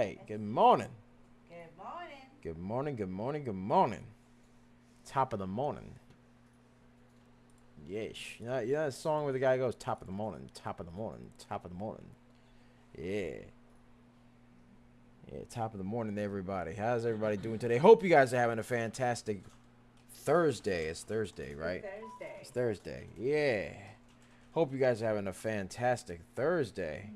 right. Good morning. Good morning. Good morning. Good morning. Good morning. Top of the morning. Yes. You know that song where the guy goes, top of the morning, top of the morning, top of the morning. Yeah. Yeah, top of the morning, everybody. How's everybody doing today? Hope you guys are having a fantastic Thursday. It's Thursday, right? Thursday. It's Thursday. Yeah. Hope you guys are having a fantastic Thursday.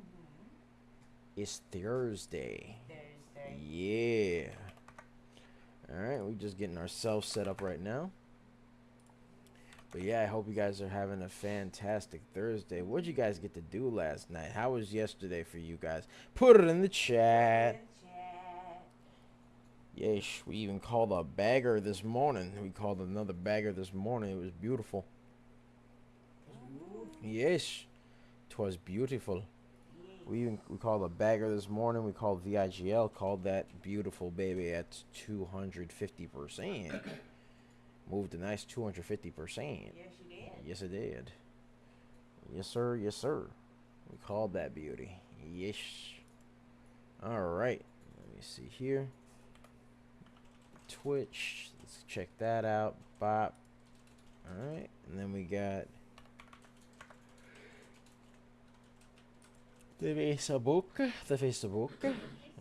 It's Thursday. Thursday. Yeah. All right, we're just getting ourselves set up right now. But yeah, I hope you guys are having a fantastic Thursday. What'd you guys get to do last night? How was yesterday for you guys? Put it in the chat. Yes, we even called a bagger this morning. We called another bagger this morning. It was beautiful. Yes, 'twas beautiful. We called a bagger this morning. We called VIGL. Called that beautiful baby at 250%. Moved a nice 250%. Yes, you did. Yes, it did. Yes, sir. Yes, sir. We called that beauty. Yes. All right. Let me see here. Twitch. Let's check that out. Bop. All right. And then we got the Facebook. The Facebook.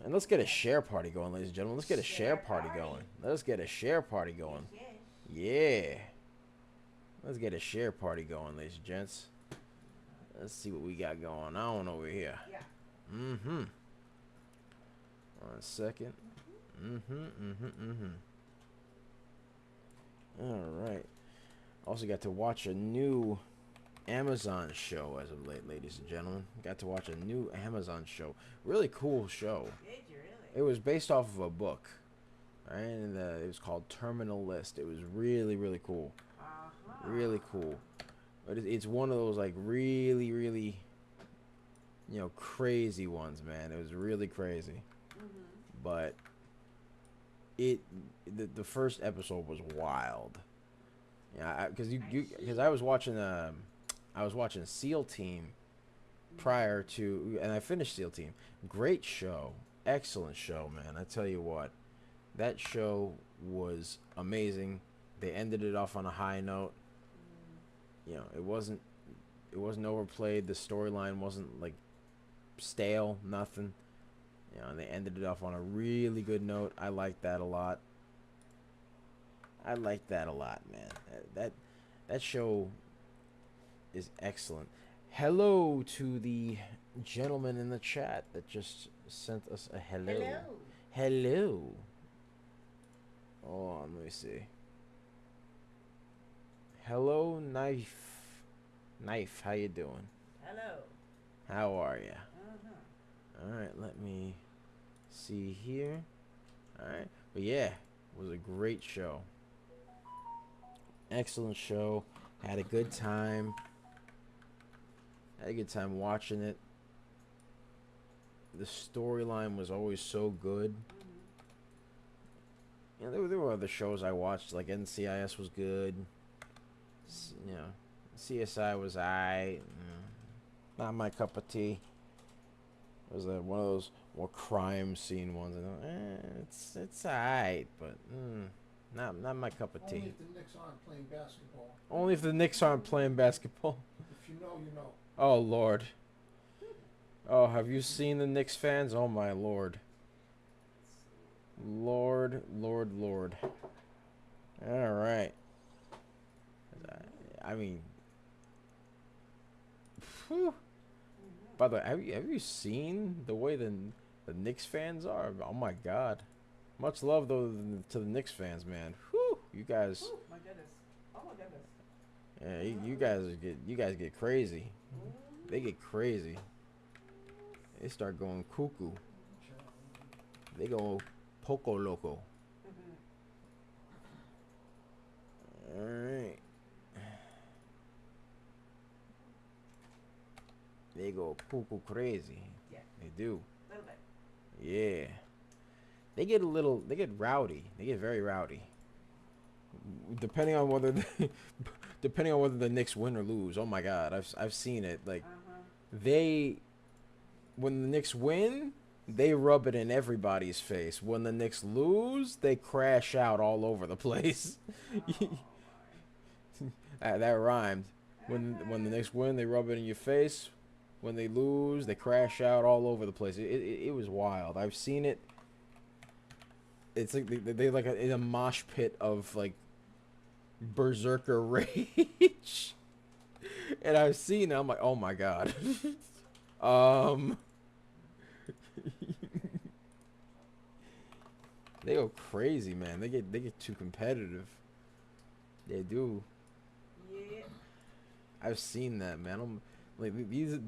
And let's get a share party going, ladies and gentlemen. Let's get a share party going. Let's get a share party going. Yeah. Let's get a share party going, ladies and gents. Let's see what we got going on over here. Yeah. Mm-hmm. 1 second. All right. Also got to watch a new Amazon show as of late, ladies and gentlemen. Got to watch a new Amazon show. Really cool show. Did you really? It was based off of a book. Right? And it was called Terminal List. It was really, really cool. Really cool. But it's one of those like really, really, you know, crazy ones, man. It was really crazy. But the first episode was wild. Yeah, because I was watching SEAL Team prior to, and I finished SEAL Team. Great show, excellent show, man. I tell you what, that show was amazing. They ended it off on a high note. You know, it wasn't overplayed. The storyline wasn't like stale, nothing. You know, and they ended it off on a really good note. I like that a lot. I like that a lot, man. That show is excellent. Hello to the gentleman in the chat that just sent us a hello. Hello. Hold on, let me see. Hello, Knife, how you doing? Hello. How are ya? All right, let me see here. All right, but yeah, it was a great show. Excellent show. Had a good time. Had a good time watching it. The storyline was always so good. You know, there were other shows I watched, like NCIS was good. You know, CSI was aight. Not my cup of tea. It was one of those more crime scene ones. It's aight, but not my cup of tea. Only if the Knicks aren't playing basketball. Only if the Knicks aren't playing basketball. If you know, you know. Oh Lord. Oh, have you seen the Knicks fans? Oh my Lord. Lord. All right. I mean, whew. By the way, have you seen the way the Knicks fans are? Oh my God. Much love though to the Knicks fans, man. Whew, you guys. Oh my goodness. Oh my goodness. Yeah, you guys get crazy. They get crazy. They start going cuckoo. They go poco loco. All right. They go cuckoo crazy. Yeah. They do. A little bit. Yeah. They get rowdy. They get very rowdy. Depending on whether the Knicks win or lose. Oh my God, I've seen it. Like when the Knicks win, they rub it in everybody's face. When the Knicks lose, they crash out all over the place. That rhymed. When the Knicks win, they rub it in your face. When they lose, they crash out all over the place. It was wild. I've seen it. It's like they like in a mosh pit of like berserker rage, and I've seen it. I'm like, oh my god. They go crazy, man. They get too competitive. They do. Yeah. I've seen that, man. I'm like these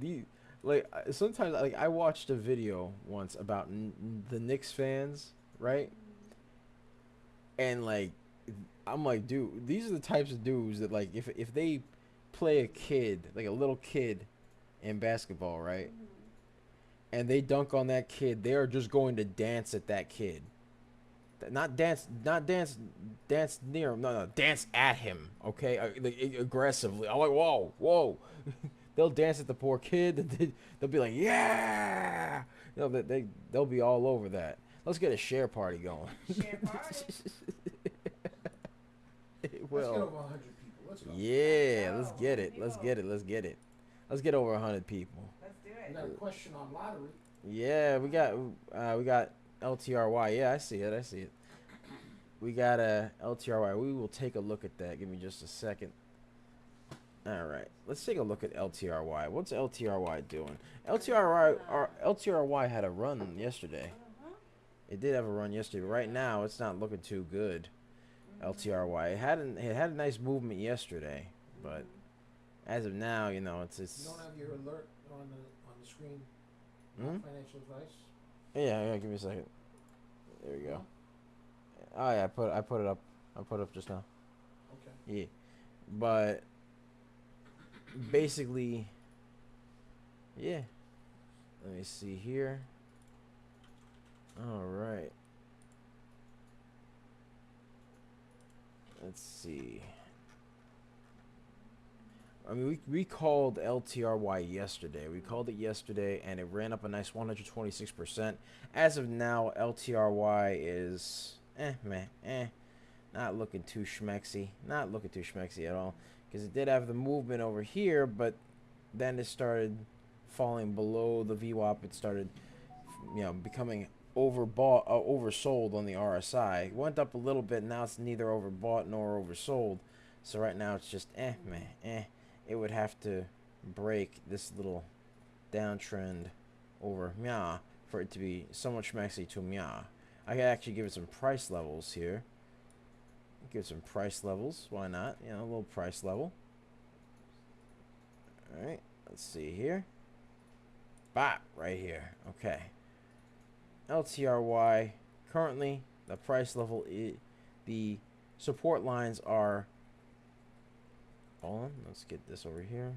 like sometimes like I watched a video once about the Knicks fans, right? And like I'm like, dude, these are the types of dudes that like if they play a kid, like a little kid in basketball, right? And they dunk on that kid, they are just going to dance at that kid. Not dance near him. No, dance at him. Okay, like, aggressively. I'm like, whoa. They'll dance at the poor kid. They'll be like, yeah. You know, they'll be all over that. Let's get a share party going. Share party. Let's get over 100 people. Let's go. Yeah, let's get it. Let's get it. Let's get it. Let's get over 100 people. Let's do We it. got a question on lottery. Yeah, we got LTRY. Yeah, I see it. We got a LTRY. We will take a look at that. Give me just a second. All right, let's take a look at LTRY. What's LTRY doing? LTRY had a run yesterday. It did have a run yesterday. But right now, it's not looking too good. LTRY. It had a nice movement yesterday, but as of now, you know, it's. You don't have your alert on the screen. Hmm? Financial advice. Yeah. Give me a second. There we go. Oh yeah, I put it up. I put it up just now. Okay. Yeah, but basically, yeah. Let me see here. All right. Let's see. I mean, we called LTRY yesterday. We called it yesterday, and it ran up a nice 126%. As of now, LTRY is not looking too schmexy. Not looking too schmexy at all. Because it did have the movement over here, but then it started falling below the VWAP. It started, you know, becoming oversold on the RSI. It went up a little bit. Now it's neither overbought nor oversold. So right now it's just It would have to break this little downtrend over meh for it to be somewhat schmexy to meh. I could actually give it some price levels here. Give it some price levels. Why not? You know, a little price level. All right. Let's see here. Bop, right here. Okay. LTRY. Currently, the price level the support lines are. Hold on. Let's get this over here.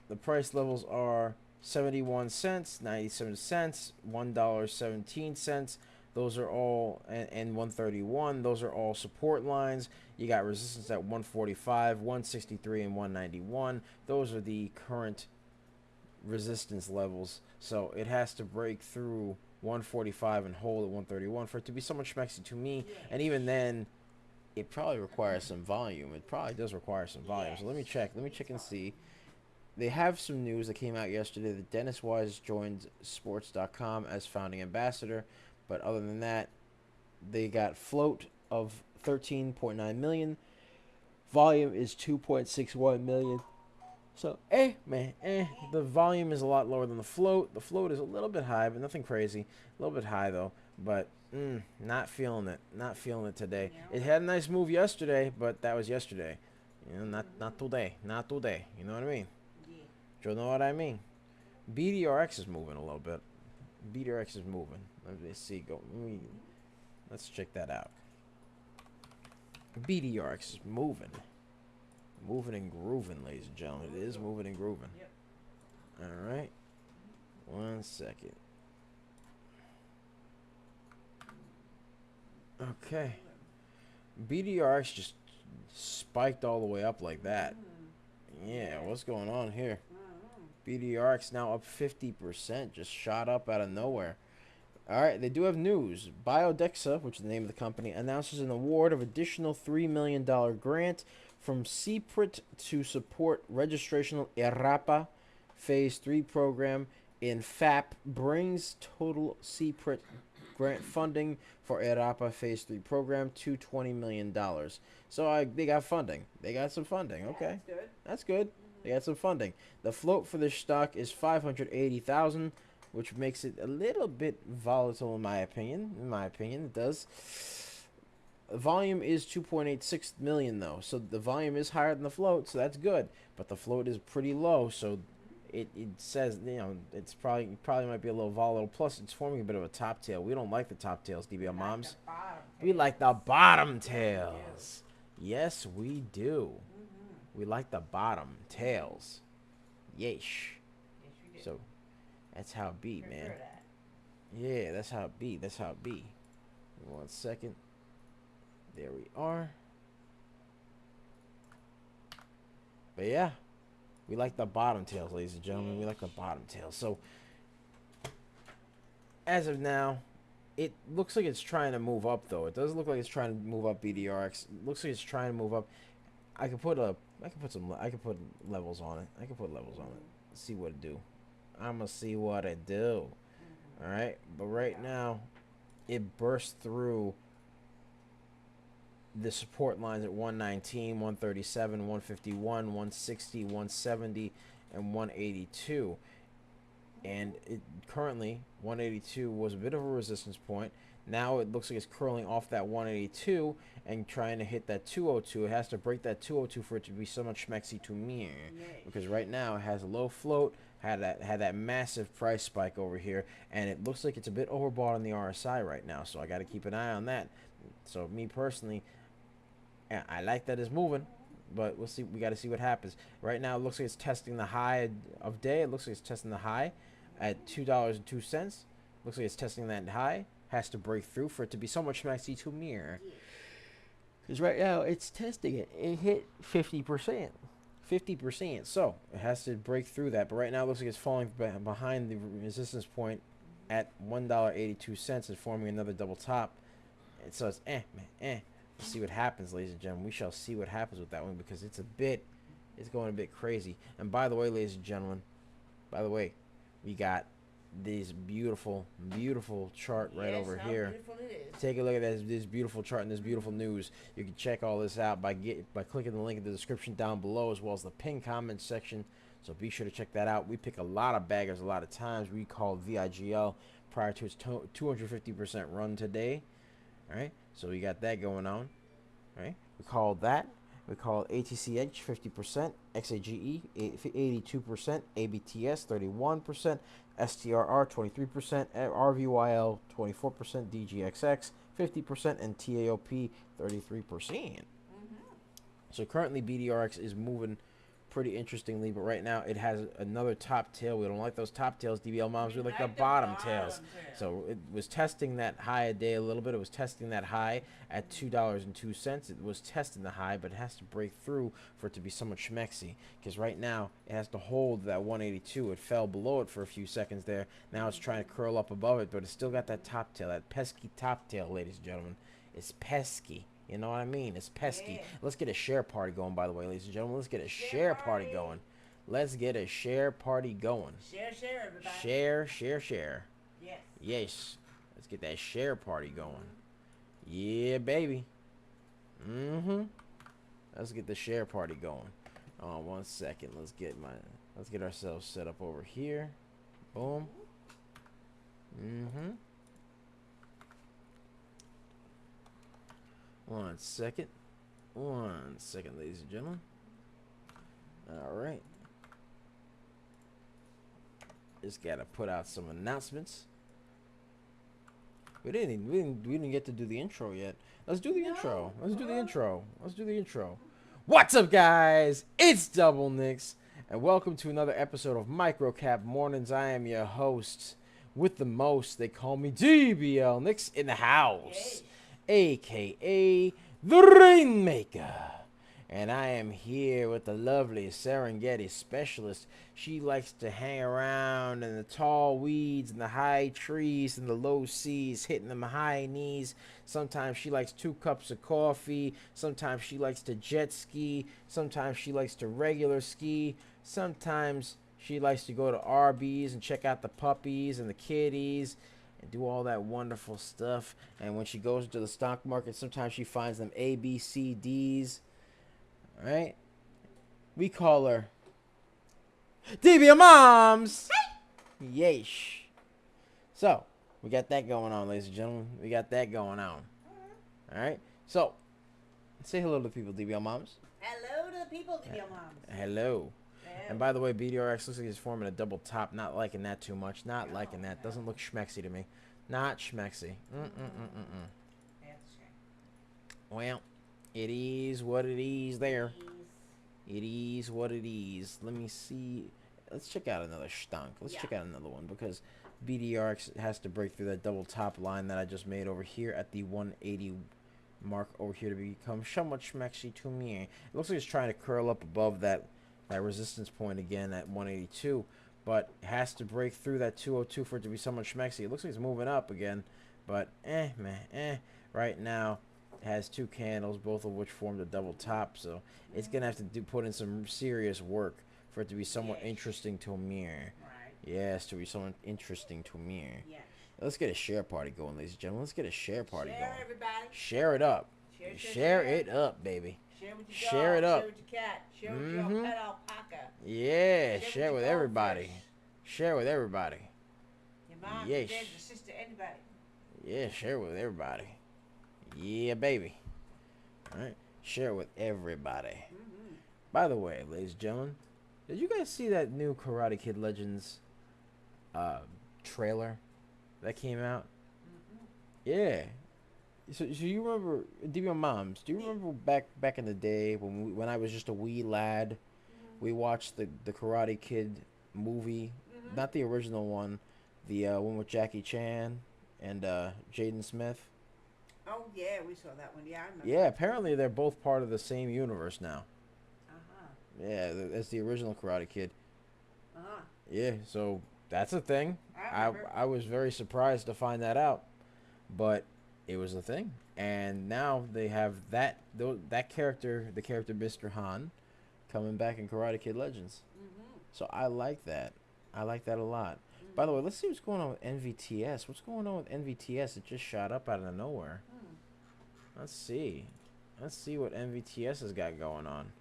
The price levels are 71 cents, 97 cents, $1.17. Those are all, and 131. Those are all support lines. You got resistance at 145, 163, and 191. Those are the current resistance levels. So it has to break through 145 and hold at 131 for it to be somewhat schmexy to me. And even then, it probably requires some volume. It probably does require some volume. So let me check. Let me check and see. They have some news that came out yesterday that Dennis Wise joined Sports.com as founding ambassador. But other than that, they got float of 13.9 million. Volume is 2.61 million. So, the volume is a lot lower than the float. The float is a little bit high, but nothing crazy. A little bit high, though. But, not feeling it. Not feeling it today. It had a nice move yesterday, but that was yesterday. You know, not today. Not today. You know what I mean? Yeah. You know what I mean? BDRX is moving a little bit. BDRX is moving. Let me see. Let's check that out. BDRX is moving. Moving and grooving, ladies and gentlemen. It is moving and grooving. Yep. All right. 1 second. Okay. BDRX just spiked all the way up like that. Yeah, what's going on here? BDRX now up 50%, just shot up out of nowhere. All right, they do have news. Biodexa, which is the name of the company, announces an award of additional $3 million grant from CPRIT to support registrational ERAPA Phase 3 program in FAP, brings total CPRIT grant funding for ERAPA Phase 3 program to $20 million. So they got funding. They got some funding. Okay, That's good. that's good. They got some funding. The float for this stock is 580,000, which makes it a little bit volatile in my opinion. It does. Volume is 2.86 million though, so the volume is higher than the float, so that's good. But the float is pretty low, so it says, you know, it's probably might be a little volatile. Plus, it's forming a bit of a top tail. We don't like the top tails, DBL moms. We like the bottom tails. Yes, we do. We like the bottom tails. Yeesh. Yes, you do. So that's how it be, man. Remember that. Yeah, that's how it be. That's how it be. 1 second. There we are. But yeah, we like the bottom tails, ladies and gentlemen. We like the bottom tails. So as of now, it looks like it's trying to move up, though. It doesn't look like it's trying to move up BDRX. It looks like it's trying to move up. I could put levels on it. See what it do. I'ma see what it do. All right, but right now, it burst through the support lines at 119, 137, 151, 160, 170, and 182. And it currently 182 was a bit of a resistance point. Now it looks like it's curling off that 182 and trying to hit that 202. It has to break that 202 for it to be somewhat schmexy to me, because right now it has a low float, had that massive price spike over here, and it looks like it's a bit overbought on the RSI right now. So I got to keep an eye on that. So me personally, I like that it's moving, but we'll see. We got to see what happens. Right now, it looks like it's testing the high of day. It looks like it's testing the high at $2.02. Looks like it's testing that high. Has to break through for it to be so much schmexy to mirror. Because right now, it's testing it. It hit 50%. 50%. So it has to break through that. But right now, it looks like it's falling behind the resistance point at $1.82 and forming another double top. And so it's Let's see what happens, ladies and gentlemen. We shall see what happens with that one, because it's going a bit crazy. And by the way, ladies and gentlemen, we got this beautiful chart right over here. Take a look at this beautiful chart and this beautiful news. You can check all this out by clicking the link in the description down below, as well as the pinned comment section. So be sure to check that out. We pick a lot of baggers a lot of times. We call VIGL prior to its 250% run today. All right, so we got that going on. All right, we call ATC Edge 50%, XAGE 82%, ABTS 31%, STRR 23%, RVYL 24%, DGXX 50%, and TAOP 33%. So currently BDRX is moving pretty interestingly, but right now it has another top tail. We don't like those top tails, DBL moms. We like the bottom tails. So it was testing that high a day a little bit. It was testing that high at $2.02. It was testing the high, but it has to break through for it to be somewhat schmexy, because right now it has to hold that 182. It fell below it for a few seconds there. Now it's trying to curl up above it, but it's still got that top tail, that pesky top tail, ladies and gentlemen. It's pesky. You know what I mean? It's pesky. Yeah. Let's get a share party going, by the way, ladies and gentlemen. Let's get a share party going. Let's get a share party going. Share, everybody. Share. Yes. Yes. Let's get that share party going. Yeah, baby. Let's get the share party going. 1 second. Let's get ourselves set up over here. Boom. 1 second. 1 second, ladies and gentlemen. All right. Just gotta put out some announcements. We didn't get to do the intro yet. Let's do the intro. Let's do the intro. What's up, guys? It's Double Nicks, and welcome to another episode of Microcap Mornings. I am your host with the most. They call me DBL Nicks in the house. AKA the Rainmaker. And I am here with the lovely Serengeti specialist. She likes to hang around in the tall weeds and the high trees and the low seas, hitting them high knees. Sometimes she likes 2 cups of coffee. Sometimes she likes to jet ski. Sometimes she likes to regular ski. Sometimes she likes to go to Arby's and check out the puppies and the kitties and do all that wonderful stuff. And when she goes to the stock market, sometimes she finds them A, B, C, D's. Right? We call her DB Moms. Yeesh. So, we got that going on, ladies and gentlemen. We got that going on. Alright? So, say hello to the people, DB Moms. Hello to the people, DB Moms. Hello. And by the way, BDRX looks like he's forming a double top. Not liking that too much. Not liking that. Doesn't look schmexy to me. Not schmexy. Well, it is what it is there. It is what it is. Let me see. Let's check out another stunk. Let's check out another one because BDRX has to break through that double top line that I just made over here at the 180 mark over here to become somewhat schmexy to me. It looks like it's trying to curl up above that resistance point again at 182, but it has to break through that 202 for it to be somewhat schmexy. It looks like it's moving up again, but right now it has 2 candles, both of which formed a double top, so it's gonna have to put in some serious work for it to be somewhat interesting to me. Yes, to be somewhat interesting to me. Let's get a share party going, ladies and gentlemen. Let's get a share party going. Everybody. Share it up. Share it up, baby. Share with your Share dog, it up. Share with your cat. Share with your pet alpaca. Yeah, Share share with with your everybody. goldfish. Share with everybody. Your mom, Yes. your dad, your sister, anybody. Yeah, share with everybody. Yeah, baby. Alright, share with everybody. By the way, ladies and gentlemen, did you guys see that new Karate Kid Legends trailer that came out? Yeah. So you remember, DB Moms, do you remember back in the day when I was just a wee lad, we watched the Karate Kid movie, not the original one, the one with Jackie Chan and Jaden Smith? Oh, yeah, we saw that one. Yeah, I remember. Yeah, apparently they're both part of the same universe now. Uh-huh. Yeah, that's the original Karate Kid. Uh-huh. Yeah, so that's a thing. I remember. I was very surprised to find that out, but it was a thing. And now they have that character, the character Mr. Han, coming back in Karate Kid Legends. So I like that. I like that a lot. By the way, let's see what's going on with NVTS. What's going on with NVTS? It just shot up out of nowhere. Let's see. Let's see what NVTS has got going on.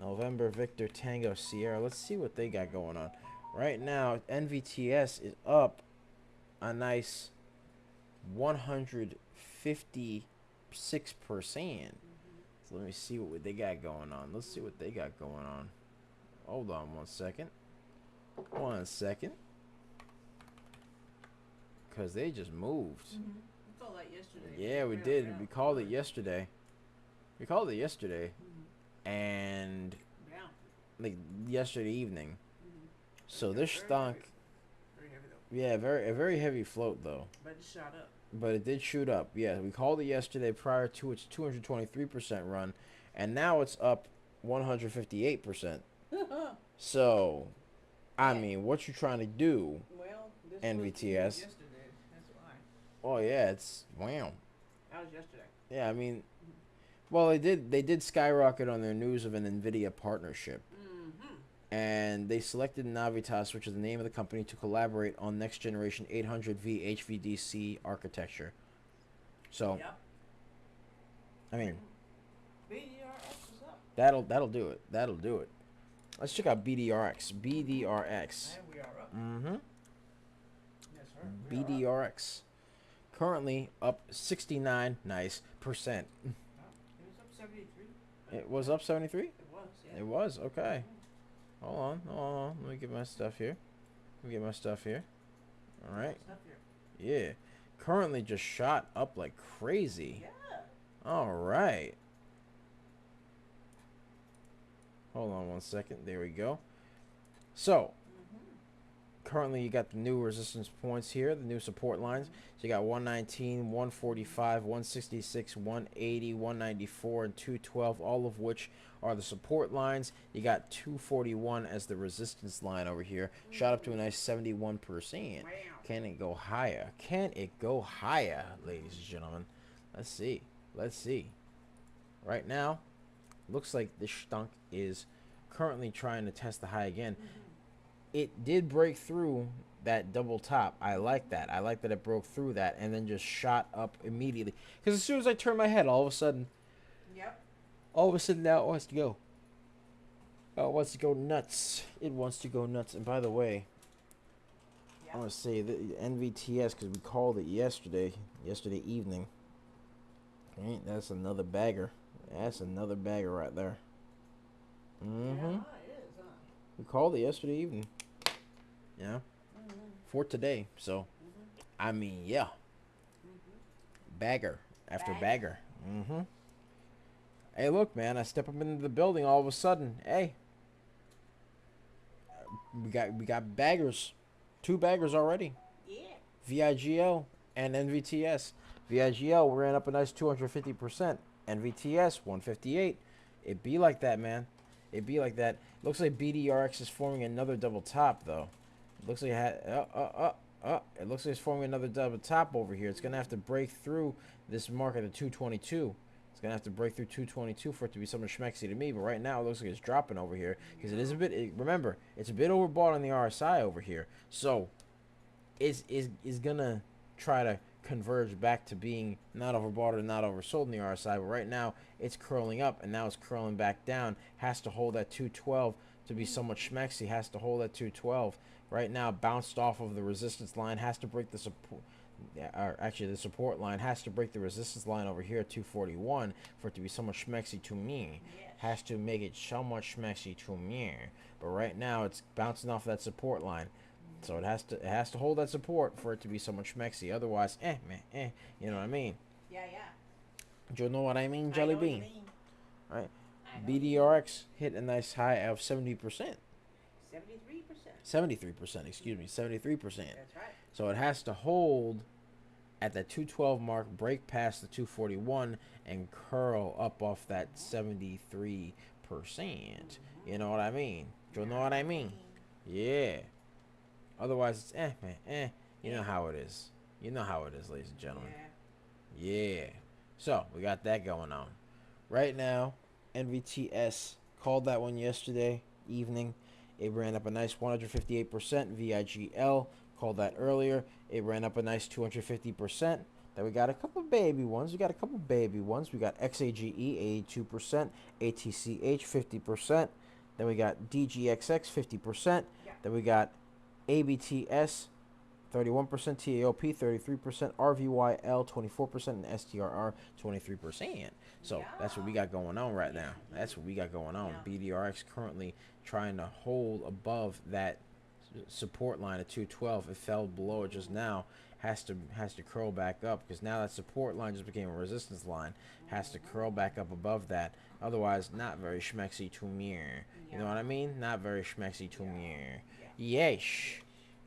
November Victor Tango Sierra. Let's see what they got going on. Right now, NVTS is up a nice 156%. So let me see what they got going on. Let's see what they got going on. Hold on 1 second. 1 second. Because they just moved. We called that yesterday. Yeah, we did. We called it yesterday. And like yesterday evening. So this stunk. Very heavy though. Yeah, a very heavy float though. But it shot up. But it did shoot up. Yeah, we called it yesterday prior to its 223% run, and now it's up 158%. So, I mean, what you trying to do? Well, this NVTS. was yesterday. That's why. Oh yeah, it's wow. That was yesterday. Yeah, I mean, well, they did skyrocket on their news of an NVIDIA partnership. And they selected Navitas, which is the name of the company, to collaborate on next generation 800V HVDC architecture. So, I mean, BDRX is up. that'll do it. That'll do it. Let's check out BDRX. BDRX. And we are up. Yes, sir. We are up. BDRX. Currently up 69 nice percent. It was up 73. It was up 73? It was, yeah. It was, okay. Hold on. Let me get my stuff here. Alright. It's up here. Yeah. Currently just shot up like crazy. Yeah. Alright. Hold on 1 second. There we go. So, currently you got the new resistance points here, the new support lines. So you got 119, 145, 166, 180, 194, and 212, all of which are the support lines. You got 241 as the resistance line over here. Shot up to a nice 71%. Can it go higher? Can it go higher, ladies and gentlemen? Let's see. Let's see. Right now, looks like this stunk is currently trying to test the high again. It did break through that double top. I like that. I like that it broke through that and then just shot up immediately. Because as soon as I turn my head, all of a sudden, now it wants to go. Oh, it wants to go nuts. It wants to go nuts. And by the way, I want to say the NVTS, because we called it yesterday evening. Right, that's another bagger. That's another bagger right there. Yeah, We called it yesterday evening. Yeah. For today. So, I mean, yeah. Bagger after bagger. Hey, look, man. I step up into the building. All of a sudden, hey, we got baggers. 2 baggers already. Yeah. VIGL and NVTS. VIGL ran up a nice 250%. NVTS 158. It be like that, man. It be like that. Looks like BDRX is forming another double top, though. It looks like it looks like it's forming another double top over here. It's gonna have to break through this mark at the 222. It's gonna have to break through 222 for it to be something schmexy to me. But right now, it looks like it's dropping over here because it is a bit. Remember, it's a bit overbought on the RSI over here. So, is gonna try to converge back to being not overbought or not oversold in the RSI, but right now it's curling up and now it's curling back down. Has to hold that 212 to be somewhat schmexy. Has to hold that 212. Right now, bounced off of the resistance line. Has to break the support. Or actually, the support line has to break the resistance line over here at 241 for it to be somewhat schmexy to me. Yes. Has to make it somewhat schmexy to me. But right now, it's bouncing off that support line. So it has to hold that support for it to be somewhat schmexy. Otherwise, you know what I mean? Yeah. Do you know what I mean, Jelly Bean? Right? I know BDRX hit a nice high of 70%. 73%. 73%, excuse me, 73%. That's right. So it has to hold at that 212 mark, break past the 241, and curl up off that 73%. You know what I mean? Do you know what I mean? Yeah. Otherwise, it's You know how it is. You know how it is, ladies and gentlemen. Yeah. So, we got that going on. Right now, NVTS called that one yesterday evening. It ran up a nice 158%. VIGL called that earlier. It ran up a nice 250%. Then we got a couple baby ones. We got XAGE 82%, ATCH 50%. Then we got DGXX 50%. Then we got ABTS 31%, TAOP 33%, RVYL 24%, and STRR 23%. So that's what we got going on right now. That's what we got going on. BDRX currently trying to hold above that support line at 212. It fell below it just now. Has to curl back up because now that support line just became a resistance line. Has to curl back up above that. Otherwise, not very schmexy to me. You know what I mean? Not very schmexy to me. Yes.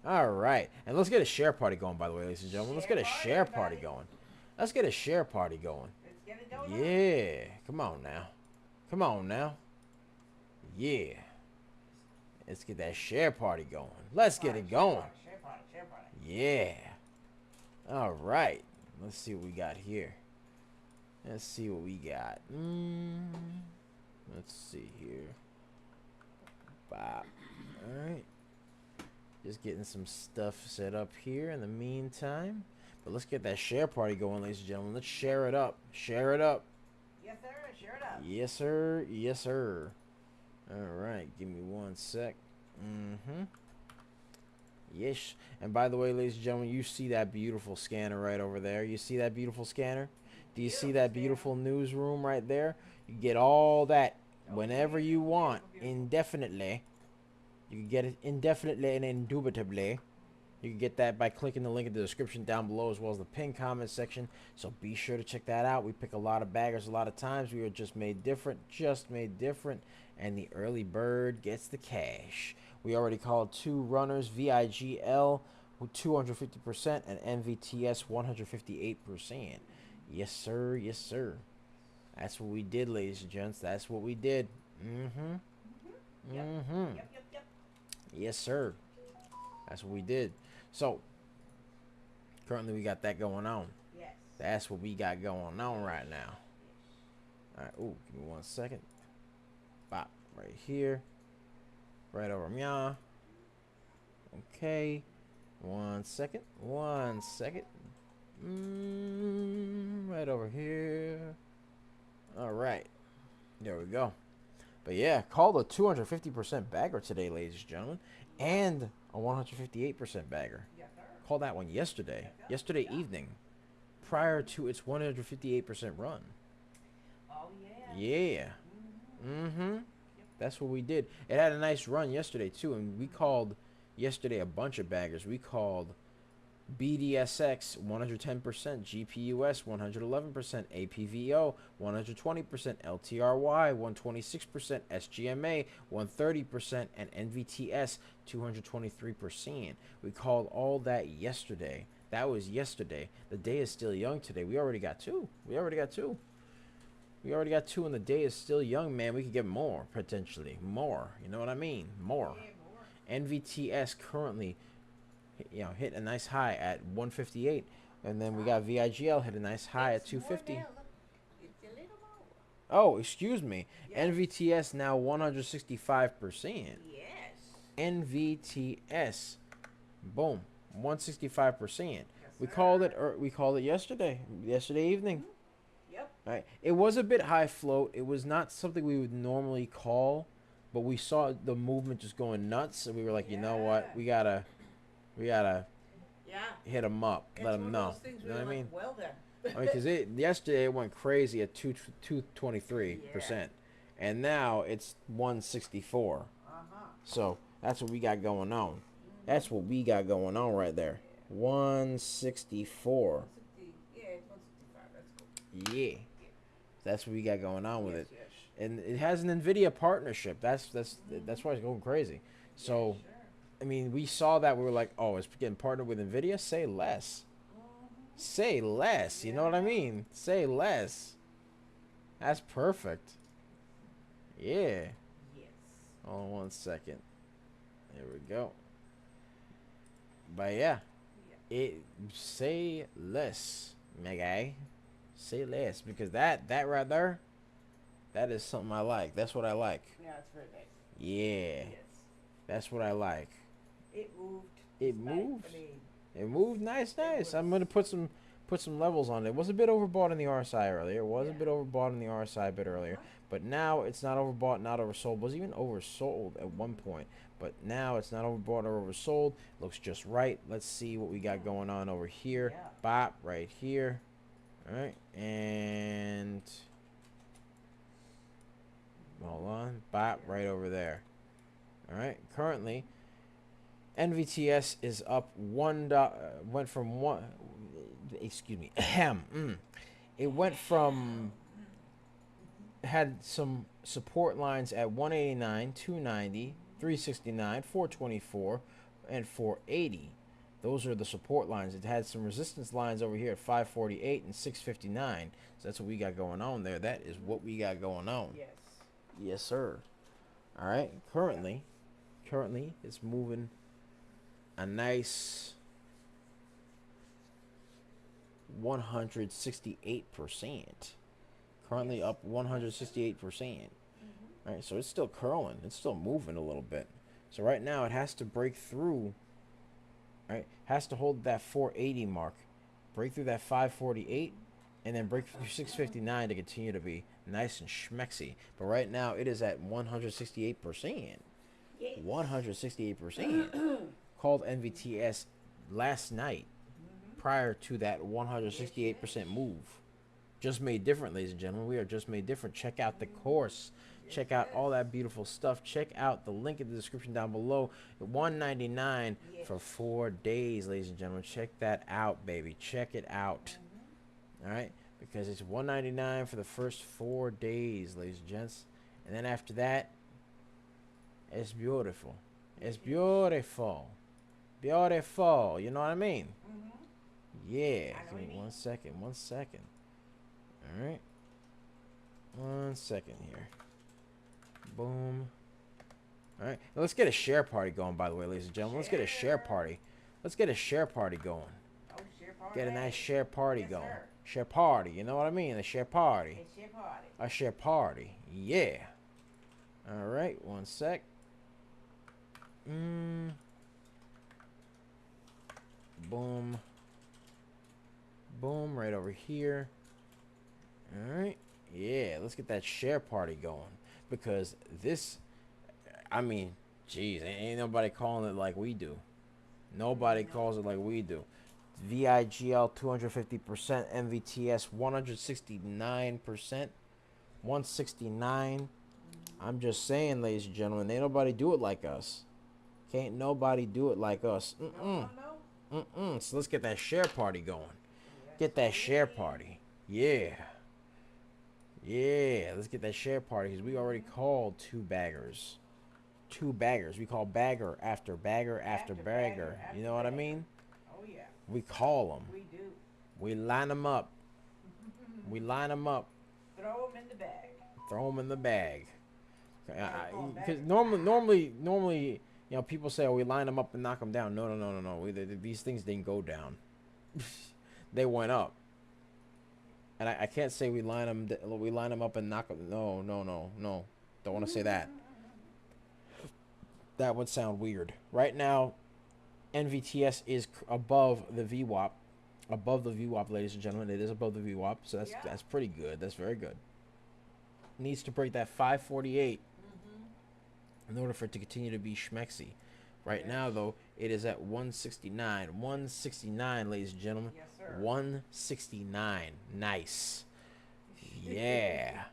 All right. And let's get a share party going, by the way, ladies and gentlemen. Let's get a share party going. Let's get a share party going. Let's get it going. Yeah. Come on now. Come on now. Yeah. Let's get that share party going. Let's get it going. Share party. Yeah. All right. Let's see what we got here. Let's see what we got. Let's see here. Bop. All right. Just getting some stuff set up here in the meantime. But let's get that share party going, ladies and gentlemen. Let's share it up. Share it up. Yes, sir. Share it up. Yes, sir. Yes, sir. All right. Give me one sec. Yes. And by the way, ladies and gentlemen, you see that beautiful scanner right over there. You see that beautiful scanner? Do you see that beautiful newsroom right there? You get all that whenever you want, indefinitely. You can get it indefinitely and indubitably. You can get that by clicking the link in the description down below as well as the pinned comment section. So be sure to check that out. We pick a lot of baggers a lot of times. We are just made different. And the early bird gets the cash. We already called 2 runners, VIGL with 250% and NVTS 158%. Yes, sir. Yes, sir. That's what we did, ladies and gents. That's what we did. Mm-hmm. Yep. Mm-hmm. Yep. Yes, sir. That's what we did. So, currently we got that going on. Yes. That's what we got going on right now. All right. Ooh, give me 1 second. Bop. Right here. Right over meow. Okay. 1 second. 1 second. Right over here. All right. There we go. But yeah, called a 250% bagger today, ladies and gentlemen, and a 158% bagger. Yes, sir. Called that one yesterday. Yesterday evening, prior to its 158% run. Oh, yeah. Yeah. Mm-hmm. That's what we did. It had a nice run yesterday too, and we called yesterday a bunch of baggers. We called BDSX 110%, GPUS 111%, APVO 120%, LTRY 126%, SGMA 130%, and NVTS 223%. We called all that yesterday. That was yesterday. The day is still young today. We already got 2. We already got 2, and the day is still young, man. We could get more, potentially. More. You know what I mean? More. Yeah, more. NVTS currently, hit a nice high at 158, and then we got VIGL hit a nice high at 250. More now. Look, it's a little more. Oh, excuse me. Yes. NVTS now 165%. Yes. NVTS, boom, 165%. Yes, We sir. called it. We called it yesterday evening. Yep. Right. It was a bit high float. It was not something we would normally call, but we saw the movement just going nuts, and we were like, you know what, we gotta Yeah. hit them up, It's let one them of know. those things You know where what I you're mean? like, well then. I mean, because yesterday it went crazy at 223%, and now it's 164. So that's what we got going on. That's what we got going on right there. 164. 160, yeah, it's 165. That's cool. Yeah, that's what we got going on with it. Yes. And it has an NVIDIA partnership. That's why it's going crazy. So, Sure. I mean, we saw that, we were like, oh, it's getting partnered with NVIDIA. Say less. Say less. You know what I mean? Say less. That's perfect. Yeah. Yes. Hold on 1 second. There we go. But yeah, say less, my guy. Say less, because that right there, that is something I like. That's what I like. Yeah, it's very nice. Yeah, Yes. that's what I like. It moved. It despite- moved. I mean, It moved nice. was. I'm gonna put some levels on it. It was a bit overbought in the RSI earlier. It was a Yeah. bit overbought in the RSI a bit earlier. But now it's not overbought, not oversold. It was even oversold at one point. But now it's not overbought or oversold. Looks just right. Let's see what we got going on over here. Yeah. Bop, right here. Alright. And hold on. Bop, right over there. Alright. Currently, NVTS is up went from one. Excuse me. It went from, had some support lines at 189, 290, 369, 424, and 480. Those are the support lines. It had some resistance lines over here at 548 and 659. So that's what we got going on there. That is what we got going on. yes. Yes, sir. All right. Currently, it's moving a nice 168%. Currently up 168%. All right, so it's still curling. It's still moving a little bit. So right now it has to break through. Right, has to hold that 480 mark, break through that 548, and then break through 659 to continue to be nice and schmexy. But right now it is at 168%. Yes. 168%. Called NVTS last night, prior to that 168% move. Just made different, ladies and gentlemen. We are just made different. Check out the course. Check out all that beautiful stuff. Check out the link in the description down below. $199 for 4 days, ladies and gentlemen. Check that out, baby. Check it out. All right, because it's $199 for the first 4 days, ladies and gents, and then after that, it's beautiful. It's beautiful. Beautiful. You know what I mean? Yeah. Give me 1 second. 1 second. All right. 1 second here. Boom. All right. Now let's get a share party going, by the way, ladies and gentlemen. Let's get a share party. Let's get a share party going. Oh, share party. Get a nice share party Yes, going. sir. Share party. You know what I mean? A share party. It's share party. A share party. Yeah. All right. 1 sec. Boom. Boom. Right over here. All right. Yeah. Let's get that share party going. Because this, I mean, geez, ain't nobody calling it like we do. Nobody calls it like we do. VIGL 250%, MVTS 169%, 169. I'm just saying, ladies and gentlemen, ain't nobody do it like us. Can't nobody do it like us. So let's get that share party going. Get that share party. Yeah. Yeah, let's get that share party because we already called 2 baggers. 2 baggers. We call bagger after bagger after bagger. You know what I mean? Oh, yeah. We call them. We do. We line them up. We line them up. Throw them in the bag. Throw them in the bag. Because normally, you know, people say, "Oh, we line them up and knock them down." No. These things didn't go down. They went up. And I can't say we line them up and knock them. No. Don't want to say that. That would sound weird. Right now, NVTS is above the VWAP. Above the VWAP, ladies and gentlemen. It is above the VWAP, so that's pretty good. That's very good. Needs to break that 548 in order for it to continue to be schmexy. Right now, though, it is at 169. 169, ladies and gentlemen. Yes, sir. 169. Nice. Yeah.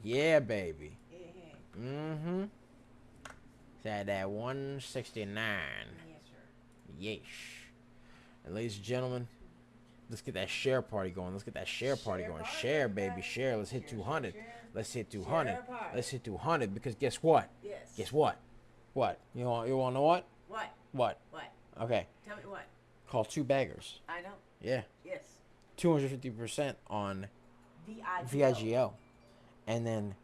Yeah, baby. Yeah. It's at that 169. Yes, sir. Yeesh. And ladies and gentlemen, let's get that share party going. Let's get that share party going. Share, baby, share. Let's hit 200. Let's hit 200. Let's hit 200 because guess what? Yes. Guess what? What? You want to know what? What? What? What? Okay. Tell me what? Call 2 baggers. I know. Yeah. Yes. 250% on VIGL. VIGL. And then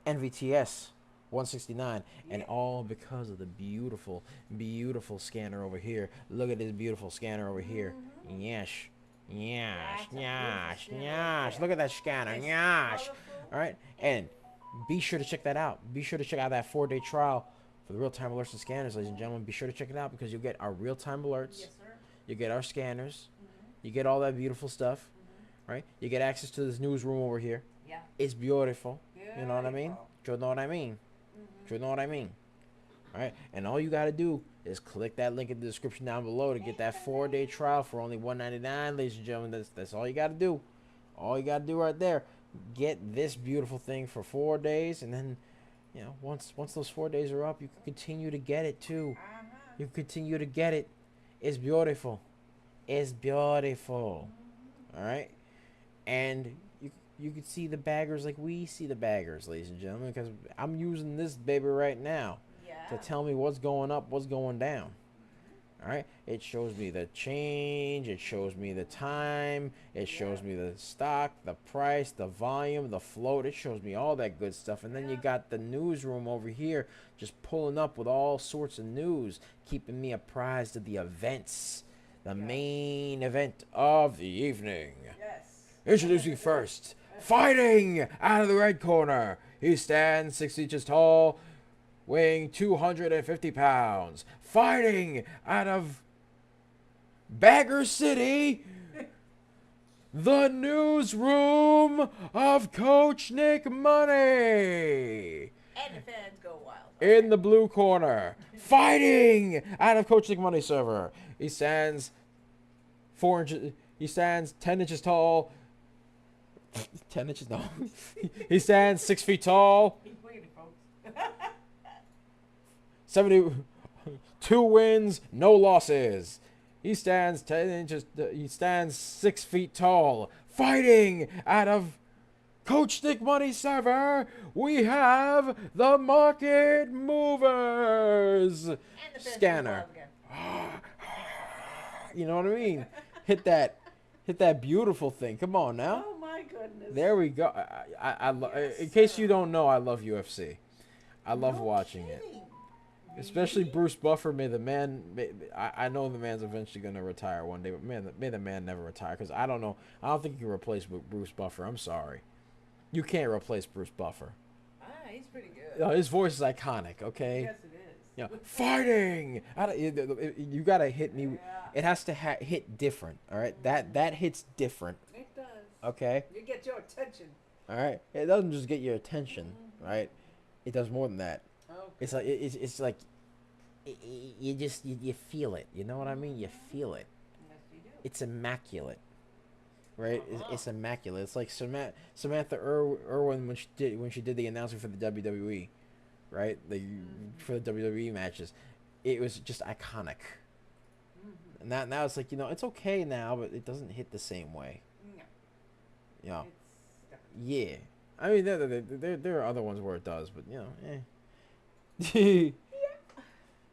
NVTS 169. And all because of the beautiful, beautiful scanner over here. Look at this beautiful scanner over here. Yes. Look at that scanner. Yes. All right. And be sure to check that out. Be sure to check out that 4-day trial for the real-time alerts and scanners, ladies and gentlemen. Be sure to check it out because you'll get our real-time alerts. Yes, sir. You get our scanners. You get all that beautiful stuff. Right? You get access to this newsroom over here. Yeah. It's beautiful. You know what I mean? You know what I mean? You know what I mean? All right? And all you got to do is click that link in the description down below to get that 4-day trial for only $199, ladies and gentlemen. That's all you got to do. All you got to do right there. Get this beautiful thing for 4 days, and then, you know, once those 4 days are up, you can continue to get it too. You can continue to get it. It's beautiful. It's beautiful. All right, and you can see the baggers like we see the baggers, ladies and gentlemen, because I'm using this baby right now to tell me what's going up, what's going down. All right, it shows me the change, it shows me the time, it shows me the stock, the price, the volume, the float, it shows me all that good stuff. And then you got the newsroom over here just pulling up with all sorts of news, keeping me apprised of the events, the main event of the evening. Yes. Introducing first, fighting out of the red corner. He stands 6 inches tall, weighing 250 pounds. Fighting out of Bagger City, the newsroom of Coach Nick Money. And the fans go wild. In the blue corner, fighting out of Coach Nick Money server. He stands 4 inches. He stands 10 inches tall. 10 inches, no. He stands 6 feet tall. He's waiting, folks. 72 wins, no losses. He stands 10 inches. He stands 6 feet tall, fighting out of Coach Nick Money Server, we have the market movers. And the Scanner. You know what I mean? Hit that beautiful thing. Come on now. Oh my goodness. There we go. In case you don't know, I love UFC. I love watching it. Especially Bruce Buffer. I know the man's eventually going to retire one day, but may the man never retire, because I don't know. I don't think you can replace Bruce Buffer. I'm sorry. You can't replace Bruce Buffer. He's pretty good. His voice is iconic, okay? Yes, it is. You know, fighting! You got to hit me. Yeah. It has to hit different, all right? That hits different, It does. okay? You get your attention. All right? It doesn't just get your attention, right? It does more than that. Okay. It's like you feel it. You know what I mean? You feel it. Yes, you do. It's immaculate, right? It's immaculate. It's like Samantha Irwin when she did the announcement for the WWE, right? For the WWE matches, it was just iconic. And now it's like, it's okay now, but it doesn't hit the same way. No. Yeah. It's Yeah. I mean, there are other ones where it does, but eh.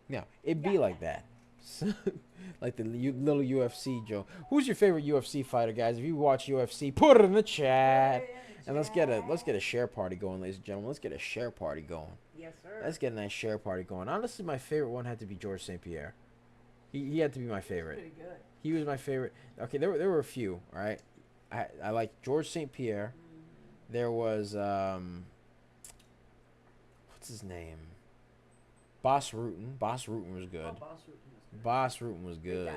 Yeah, it'd be like that. Like the little UFC joke. Who's your favorite UFC fighter, guys? If you watch UFC, put it in the chat. And let's get a share party going, ladies and gentlemen. Let's get a share party going. Yes, sir. Let's get a nice share party going. Honestly, my favorite one had to be George St. Pierre. He had to be my favorite. Pretty good. He was my favorite. Okay, there were a few. All right, I liked George St. Pierre. There was what's his name? Boss Rutan. Boss Rutan was good. Oh, Boss Rutan was good.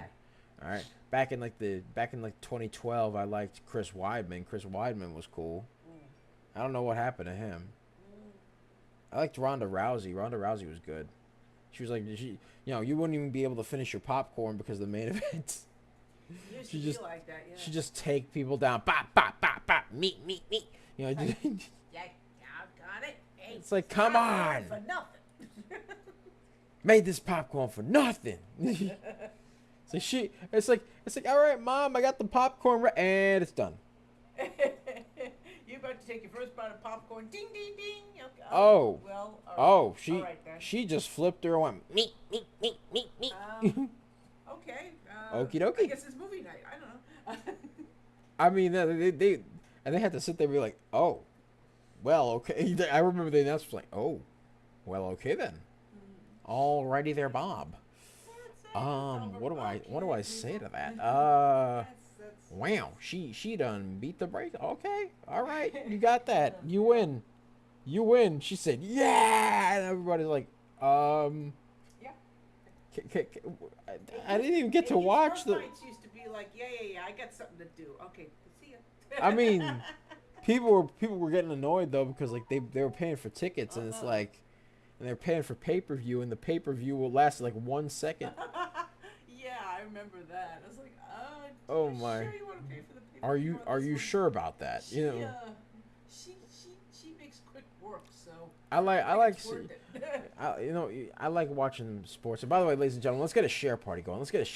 All right. Back in 2012, I liked Chris Weidman. Chris Weidman was cool. I don't know what happened to him. I liked Ronda Rousey. Ronda Rousey was good. She was like, you wouldn't even be able to finish your popcorn because of the main event. She just like that, yeah. She just take people down. Bop, bop, bop, bop. Meat. Yeah, I got it. Hey, it's like, come on. For nothing. Made this popcorn for nothing. It's like, all right, Mom, I got the popcorn and it's done. You about to take your first bite of popcorn? Ding, ding, ding. Okay. Oh. Well. All right. All right, then. She just flipped her and went meat. Okay. Okie dokie. I guess it's movie night. I don't know. I mean, they had to sit there and be like, oh, well, okay. I remember the announcement was like, oh, well, okay then. Alrighty there, Bob. What do I say to that? Wow, she done beat the brake. Okay, all right, you got that. You win. She said, yeah, and everybody's like, Yeah. I didn't even get to watch the. Fights used to be like, yeah. I got something to do. Okay, see ya. I mean, people were getting annoyed though, because like they were paying for tickets, and it's like, and they're paying for pay-per-view, and the pay-per-view will last like 1 second. Yeah, I remember that. I was like, oh my. Sure you want to pay for the pay-per-view Are you sure about that? She makes quick work, so I like it. watching sports. And by the way, ladies and gentlemen, let's get a share party going. Let's get to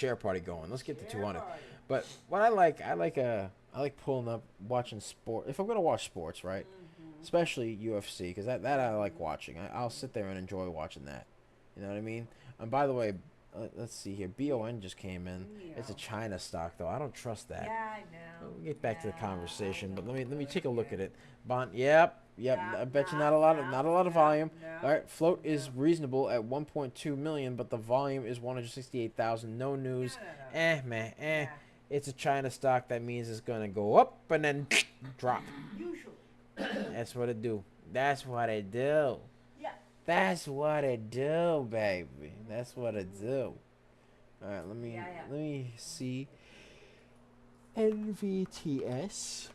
200. But what I like pulling up, watching sport. If I'm gonna watch sports, right? Especially UFC, because that I like watching. I'll sit there and enjoy watching that. You know what I mean? And by the way, let's see here. BON just came in. Yeah. It's a China stock, though. I don't trust that. Yeah, I know. We'll get back to the conversation, but let me take a look at it. Bond, yep. I bet you not a lot of volume. No. All right, float is reasonable at 1.2 million, but the volume is 168,000. No news. No. Man. Yeah. It's a China stock. That means it's gonna go up and then drop. Usually. That's what it do. That's what it do. Yeah. That's what it do, baby. That's what it do. All right, let me see. NVTS.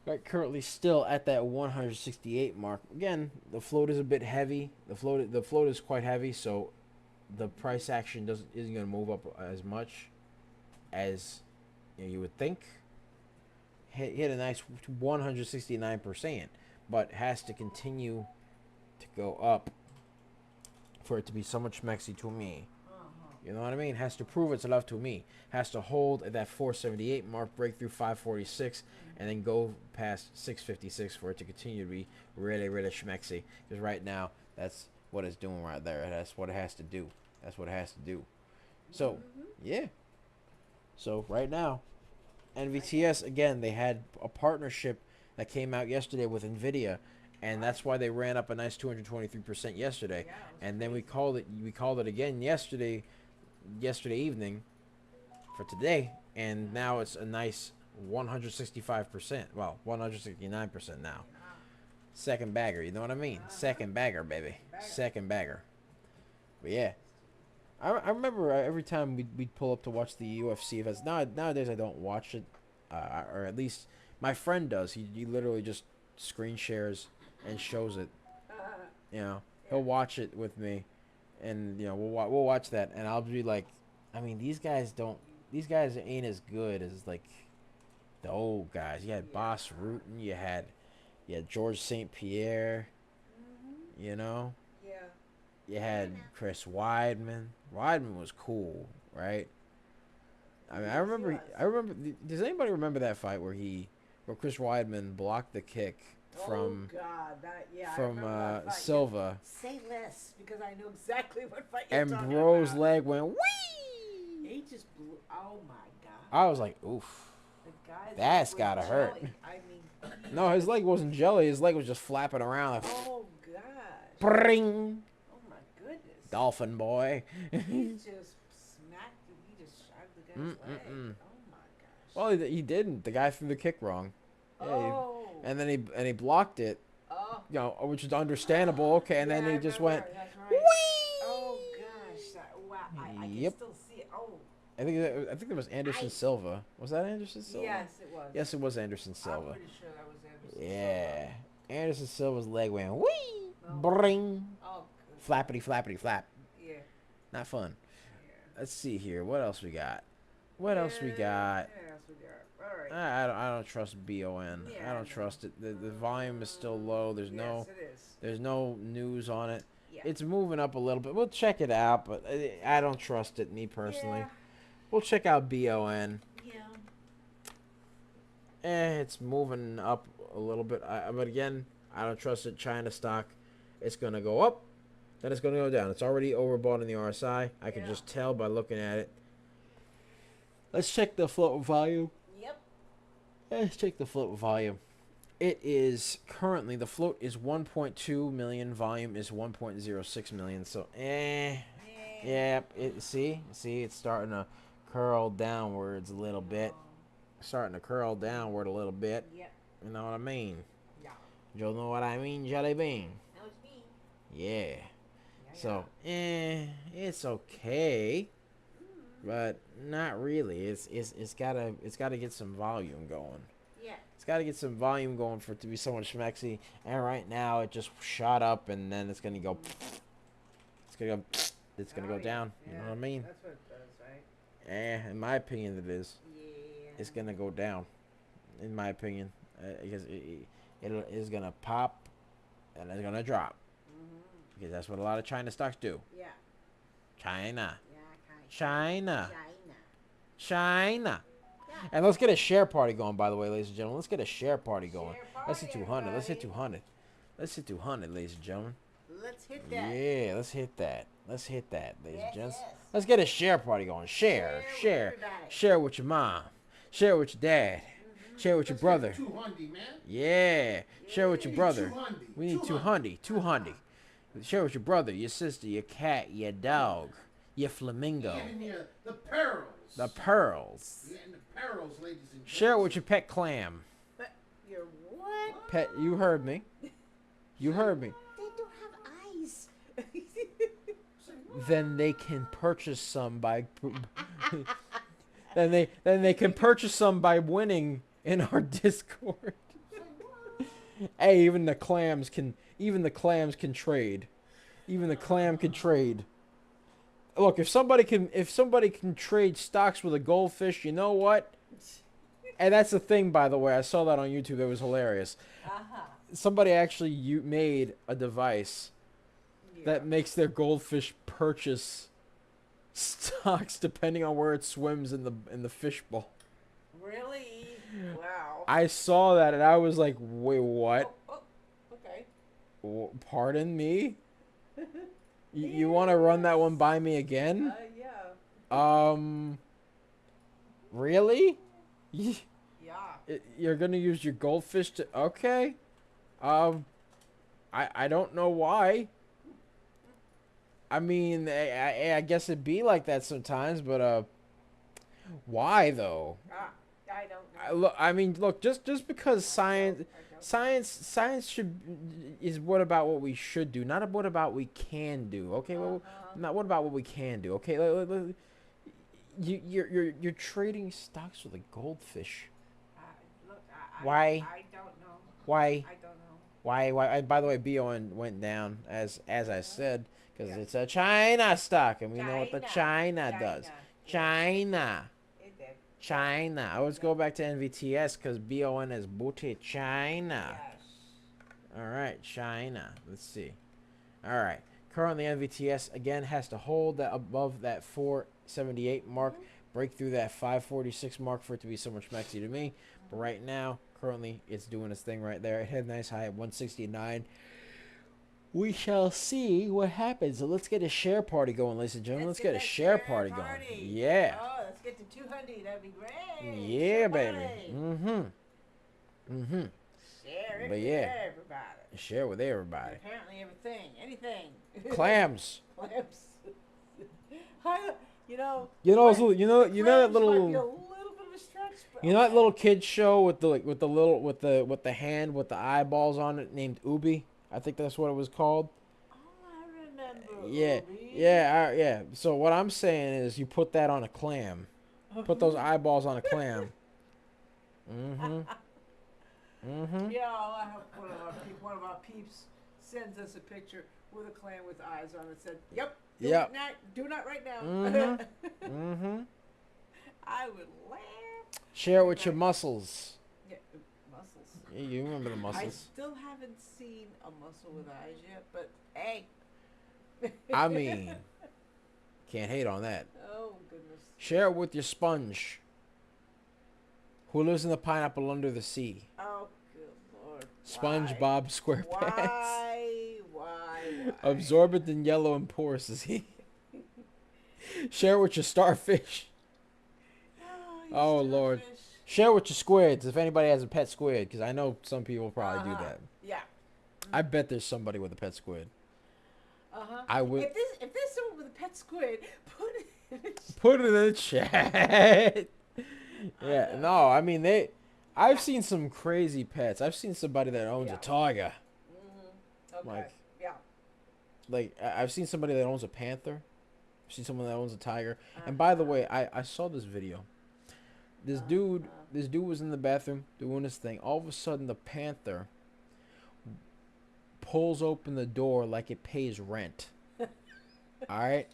Right, currently still at that 168 mark. Again, the float is a bit heavy. The float is quite heavy, so the price action isn't going to move up as much as you would think. Hit a nice 169%, but has to continue to go up for it to be so much mexy to me. You know what I mean? Has to prove its love to me. Has to hold at that 478 mark, break through 546, and then go past 656 for it to continue to be really, really schmexy. Because right now, that's what it's doing right there. That's what it has to do. That's what it has to do. So, yeah. So, right now, NVTS, again, they had a partnership that came out yesterday with NVIDIA, and that's why they ran up a nice 223% yesterday. Yeah, And then we called it again yesterday evening for today, and now it's a nice 165%. Well, 169% now. Second bagger, you know what I mean? Second bagger, baby. Second bagger. But yeah, I remember every time we'd pull up to watch the UFC events. Nowadays I don't watch it, or at least my friend does. He literally just screen shares and shows it. You know, he'll watch it with me, and you know we'll watch that, and I'll be like, I mean these guys ain't as good as like the old guys. You had Boss Rutan, you had George St. Pierre, you know. Yeah. You had Chris Weidman. Weidman was cool, right? I mean, I remember. Does anybody remember that fight where Chris Weidman blocked the kick from Oh God, I from remember that fight. Silva, Say less because I know exactly what fight you're and talking Bro's about. leg went whee. He just blew. Oh my God. I was like, oof. The guy's That's leg was gotta hurt. jelly. I mean. No, his leg wasn't jelly. His leg was just flapping around like, Oh gosh. bring. Oh my goodness. Dolphin boy. He just smacked. He just shot the guy's leg. Oh my gosh. Well, he didn't. The guy threw the kick wrong. Yeah, Oh. and then he blocked it. Oh. You know, which is understandable. Okay, and then Yeah, he I just remember. went. That's right. Whee! Oh gosh. Wow. I can Yep. still see it. Oh. I think it was Anderson Silva. Was that Anderson Silva? Yes, it was. Yes, it was Anderson I'm Silva. pretty sure that was Anderson Yeah. Silva. Anderson Silva's leg went whee, Oh. bring, Oh. Good. flappity flappity flap. Yeah. Not fun. Yeah. Let's see here. What else we got? What else we got? Yeah, that's what they are. All right. I don't trust BON. Yeah, I I don't know. trust it. The volume is still low. There's Yes, it is. there's no news on it. Yeah. It's moving up a little bit. We'll check it out, but I don't trust it, me personally. Yeah. We'll check out BON. Yeah. It's moving up a little bit. But again, I don't trust it. China stock, it's going to go up, then it's going to go down. It's already overbought in the RSI. I can just tell by looking at it. Let's check the float volume. Yep. Let's check the float volume. It is currently, the float is 1.2 million. Volume is 1.06 million. So, yeah. See, it's starting to curl downwards a little bit. Starting to curl downward a little bit. Yep. You know what I mean? Yeah. You know what I mean, Jelly Bean? That was me. Yeah. So, it's okay, but not really. It's gotta get some volume going. Yeah. It's gotta get some volume going for it to be somewhat schmexy. And right now, it just shot up, and then it's gonna go. It's gonna go down. You know what I mean? That's what it does, right? In my opinion, it is. Yeah. It's gonna go down. In my opinion, because it is gonna pop, and it's gonna drop. Because that's what a lot of China stocks do. Yeah. China. Yeah. China. China. China. Yeah. And let's get a share party going, by the way, ladies and gentlemen. Let's get a share party going. Share Let's hit party, 200. Let's hit everybody. 200. Let's hit 200, ladies and gentlemen. Let's hit that. Yeah, let's hit that. Let's hit that, ladies and Yes, gents. yes. Let's get a share party going. Share. Share with everybody. Share with your mom. Share with your dad. Share with your brother. 200, man. Yeah. Share with your brother. 200. We need 200. 200. Share with your brother, your sister, your cat, your dog, your flamingo, Even the pearls. the pearls. Yeah, and the pearls, ladies and gentlemen. Share it with your pet clam. You're what? Pet, you heard me. You heard me. They don't have eyes. Then they can purchase some by. then they can purchase some by winning in our Discord. Hey, even the clams can trade. Even the clam can trade. Look, if somebody can trade stocks with a goldfish, you know what? And that's the thing, by the way. I saw that on YouTube. It was hilarious. Somebody actually made a device that makes their goldfish purchase stocks depending on where it swims in the fishbowl. Really? Wow. I saw that and I was like, wait, what? Oh, okay. Pardon me? You want to run that one by me again? Yeah. Really? Yeah. You're gonna use your goldfish to... Okay. I don't know why. I mean, I guess it'd be like that sometimes, but why though? I don't know. I mean, look, just because science should is what about what we should do, not what about we can do. Okay, well, not what about what we can do. Okay, you're trading stocks with a goldfish. Look, Why? I don't know. Why? I don't know. Why? By the way, BON went down as I said because it's a China stock, and we know what the China does. China. It did. China. I always go back to NVTS because BON is booty China. Yes. All right, China. Let's see. All right. Currently, NVTS again has to hold that above that 478 mark, break through that 546 mark for it to be so much maxi to me. But right now, currently, it's doing its thing right there. It had a nice high at 169. We shall see what happens. So let's get a share party going, ladies and gentlemen. Let's get a share party going. Yeah. Oh, let's get to 200. That'd be great. Yeah, Share baby. party. Share it But with yeah. everybody. Share with everybody. Apparently everything. Anything. Clams. Clams. You know. You know, clams that little. might be a little bit of a stretch, but You know that little kid show with the hand with the eyeballs on it named Ubi? I think that's what it was called. Oh, I remember. Yeah, Obi. yeah. So what I'm saying is, you put that on a clam. Put those eyeballs on a clam. Yeah, I have one of our peeps sends us a picture with a clam with eyes on it. Said, "Yep, do not right now." I would laugh. Share it with your muscles. Yeah, muscles. Yeah, you remember the I muscles. still haven't seen a muscle with eyes yet, but hey. I mean, can't hate on that. Oh goodness. Share it with your sponge, who lives in the pineapple under the sea. Oh good Lord. SpongeBob SquarePants. Why? Absorbent and yellow and porous is he. Share it with your starfish. Oh Lord. Share with your squids if anybody has a pet squid, because I know some people probably do that. Yeah. I bet there's somebody with a pet squid. I would If there's someone with a pet squid, put it in the chat. Yeah, no, I mean I've seen some crazy pets. I've seen somebody that owns a tiger. Okay. Like I've seen somebody that owns a panther. I've seen someone that owns a tiger. And by the way, I saw this video. This dude was in the bathroom doing his thing. All of a sudden, the panther pulls open the door like it pays rent. All right,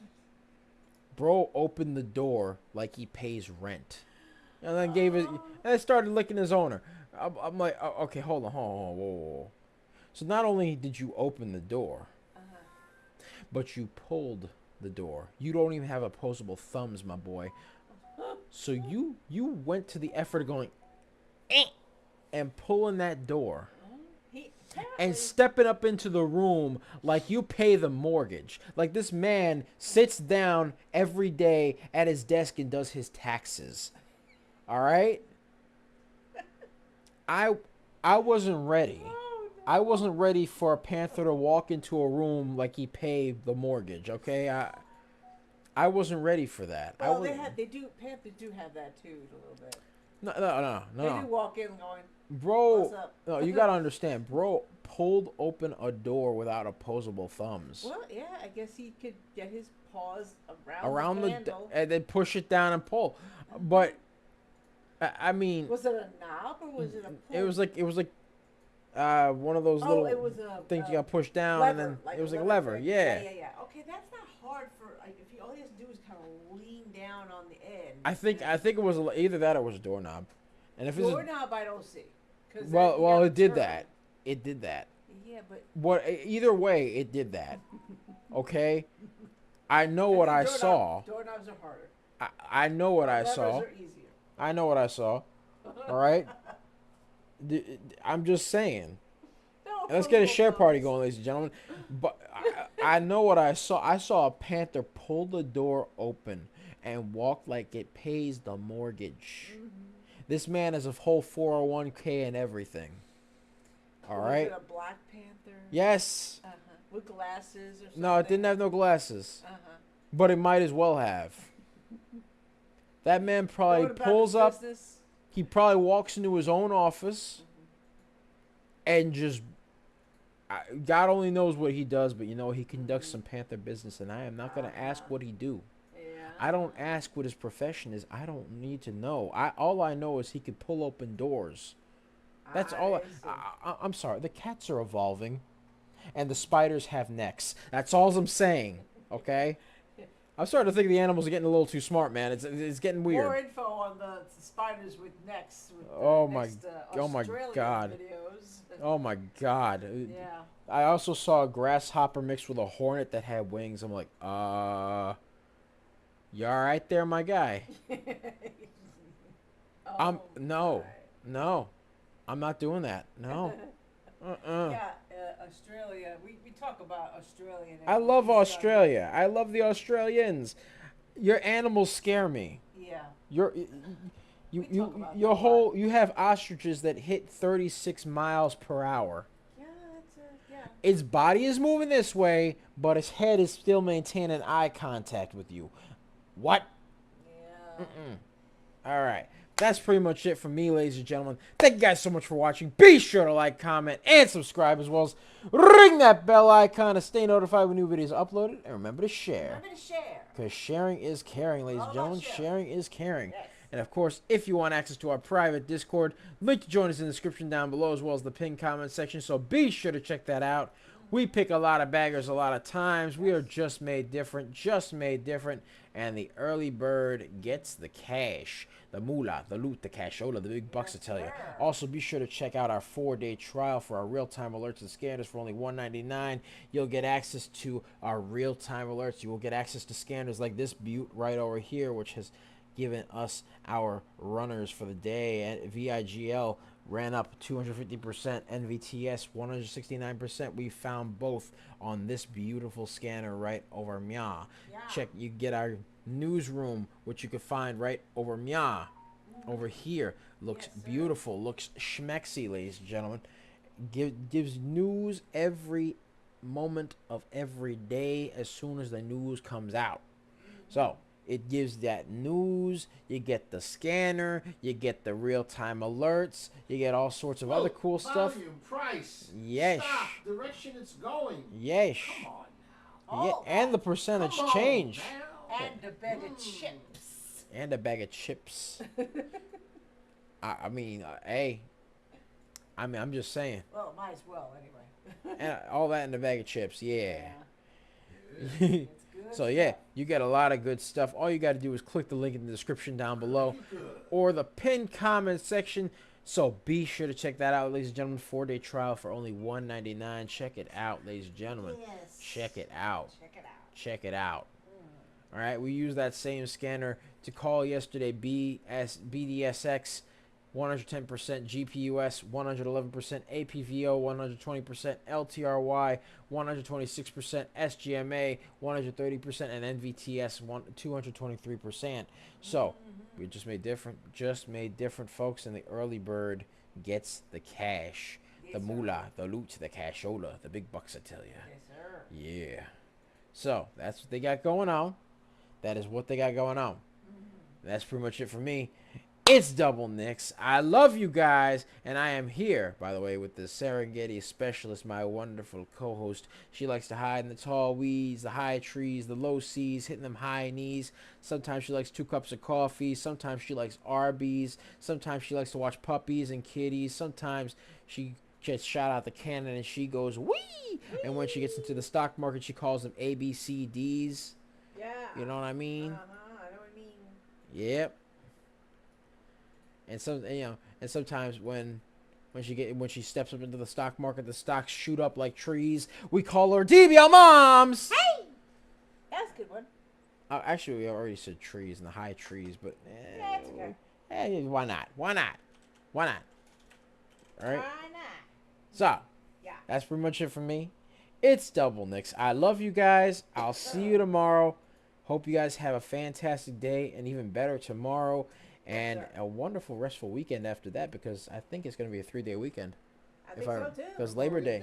bro, opened the door like he pays rent, and then gave it. And I started licking his owner. I'm like, okay, hold on, whoa. So not only did you open the door, but you pulled the door. You don't even have opposable thumbs, my boy. So you went to the effort of going and pulling that door and stepping up into the room like you pay the mortgage. Like this man sits down every day at his desk and does his taxes. All right? I wasn't ready. I wasn't ready for a panther to walk into a room like he paid the mortgage, okay? I wasn't ready for that. Well, Panthers do have that too, a little bit. No. They do walk in going, bro, what's up? no, you gotta understand, bro pulled open a door without opposable thumbs. Well, yeah, I guess he could get his paws around the handle. And then push it down and pull. But I mean, was it a knob or was it a pull? It was like one of those little things you got pushed down, lever, and then like it was like a lever. lever. Yeah. Okay, that's not hard for if all he has to do is kind of lean down on the end. I think it was either that or it was a doorknob. And if it's doorknob, I don't see. Well, it did that. It did that. Yeah, but either way, it did that. Okay. I know what I saw. Doorknobs are harder. I know what I saw. Levers are easier. I know what I saw. All right. I'm just saying. Let's get a share party going, ladies and gentlemen. But I know what I saw. I saw a panther pull the door open and walk like it pays the mortgage. Mm-hmm. This man has a whole 401k and everything. All right. Was it a black panther? Yes. With glasses or something? No, it didn't have no glasses. But it might as well have. That man probably pulls up. He probably walks into his own office and just, God only knows what he does, but you know, he conducts some panther business, and I am not going to ask what he do. Yeah. I don't ask what his profession is. I don't need to know. All I know is he could pull open doors. That's all. I'm sorry. The cats are evolving, and the spiders have necks. That's all I'm saying. Okay. I'm starting to think the animals are getting a little too smart, man. It's getting weird. More info on the spiders with necks. With oh my God. Videos. Oh my God. Yeah. I also saw a grasshopper mixed with a hornet that had wings. I'm like, you all right there, my guy? No. I'm not doing that. No. Yeah, Australia. We talk about Australian. I love Australia. I love the Australians. Your animals scare me. Yeah. You have ostriches that hit 36 miles per hour. Yeah. Its body is moving this way, but its head is still maintaining eye contact with you. What? Yeah. All right. That's pretty much it from me, ladies and gentlemen. Thank you guys so much for watching. Be sure to like, comment, and subscribe, as well as ring that bell icon to stay notified when new videos are uploaded. And remember to share. Because sharing is caring, ladies and gentlemen. Sharing is caring. Yes. And, of course, if you want access to our private Discord, link to join us in the description down below, as well as the pinned comment section. So be sure to check that out. We pick a lot of baggers a lot of times. We are just made different. And the early bird gets the cash. The moolah, the loot, the cashola, the big bucks, I tell you. Also, be sure to check out our 4-day trial for our real-time alerts and scanners for only $1.99. You'll get access to our real-time alerts. You will get access to scanners like this butte right over here, which has given us our runners for the day. And VIGL ran up 250%, NVTS 169%. We found both on this beautiful scanner right over Mya. Check, you get our newsroom, which you can find right over Mya. Over here. Looks beautiful. Looks schmexy, ladies and gentlemen. Gives news every moment of every day as soon as the news comes out. So, it gives that news, you get the scanner, you get the real-time alerts, you get all sorts of other cool stuff. Volume, price, yes. Stop, direction it's going. Yes. Come on now. Yeah, and the percentage change. And a bag of chips. And a bag of chips. I mean, hey. I'm just saying. Well, might as well anyway. And all that in a bag of chips, yeah. So yeah, you get a lot of good stuff. All you got to do is click the link in the description down below or the pinned comment section. So be sure to check that out, ladies and gentlemen. 4-day trial for only $1.99. Check it out, ladies and gentlemen. Yes. Check it out. Check it out. All right, we used that same scanner to call yesterday BDSX 110%, GPUS 111%, APVO 120%, LTRY 126%, SGMA 130%, and NVTS 223%. So we just made different, folks, and the early bird gets the cash, the moolah, the loot, the cashola, the big bucks, I tell you. Yes, sir. Yeah. So that's what they got going on. That is what they got going on. That's pretty much it for me. It's Double Nicks. I love you guys, and I am here, by the way, with the Serengeti specialist, my wonderful co-host. She likes to hide in the tall weeds, the high trees, the low seas, hitting them high knees. Sometimes she likes 2 cups of coffee. Sometimes she likes Arby's. Sometimes she likes to watch puppies and kitties. Sometimes she gets shot out the cannon and she goes, wee! And when she gets into the stock market, she calls them ABCDs. Yeah. You know what I mean? I know what I mean. Yep. And sometimes when she steps up into the stock market, the stocks shoot up like trees. We call her DBL Moms. Hey, that's good one. Actually, we already said trees and the high trees, but Yeah, it's okay. why not? Why not? Why not? All right. Why not? So, Yeah. that's pretty much it for me. It's Double Nicks. I love you guys. I'll see you tomorrow. Hope you guys have a fantastic day and even better tomorrow. And Yes, a wonderful, restful weekend after that, because I think it's going to be a 3-day weekend. I think so too. Because Labor Day.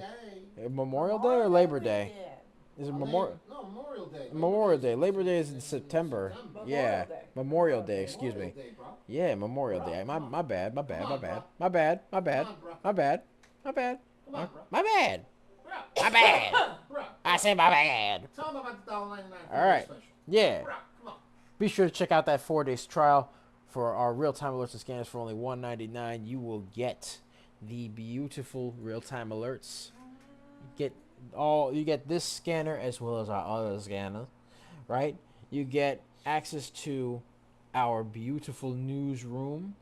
Day. Memorial Day or Labor Day? weekend. Is it No, Memorial? Memorial Day. Memorial Day. Labor Day is in September. Memorial Yeah. Day. Memorial Day, excuse Memorial me. Day, bro. Yeah, Memorial Bro, Day. My come on. bad, my bad, Come my on, bad, bro. my bad, my bad, Come on, my bad, my bad, Come on, bro. my bad, Bro. my bad. Bro. I say my bad. Tell them about the $1.99 All right. special. Yeah. Bro, come on. Be sure to check out that 4-day trial for our real-time alerts and scanners for only $1.99. You will get the beautiful real-time alerts. You get this scanner as well as our other scanner, right? You get access to our beautiful newsroom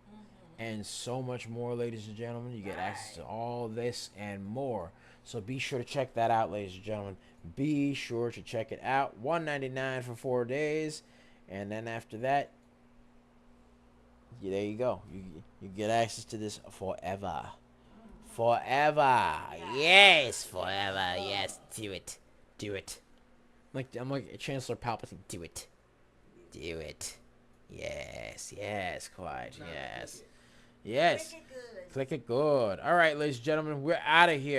and so much more, ladies and gentlemen. You get access to all this and more. So be sure to check that out, ladies and gentlemen. Be sure to check it out. $1.99 for 4 days. And then after that, there you go. You get access to this forever. Forever. Yes, forever. Yes, do it. Do it. I'm like Chancellor Palpatine. Do it. Do it. Yes, yes, Clyde. Yes. Yes. Make it good. Click it good. All right, ladies and gentlemen, we're out of here.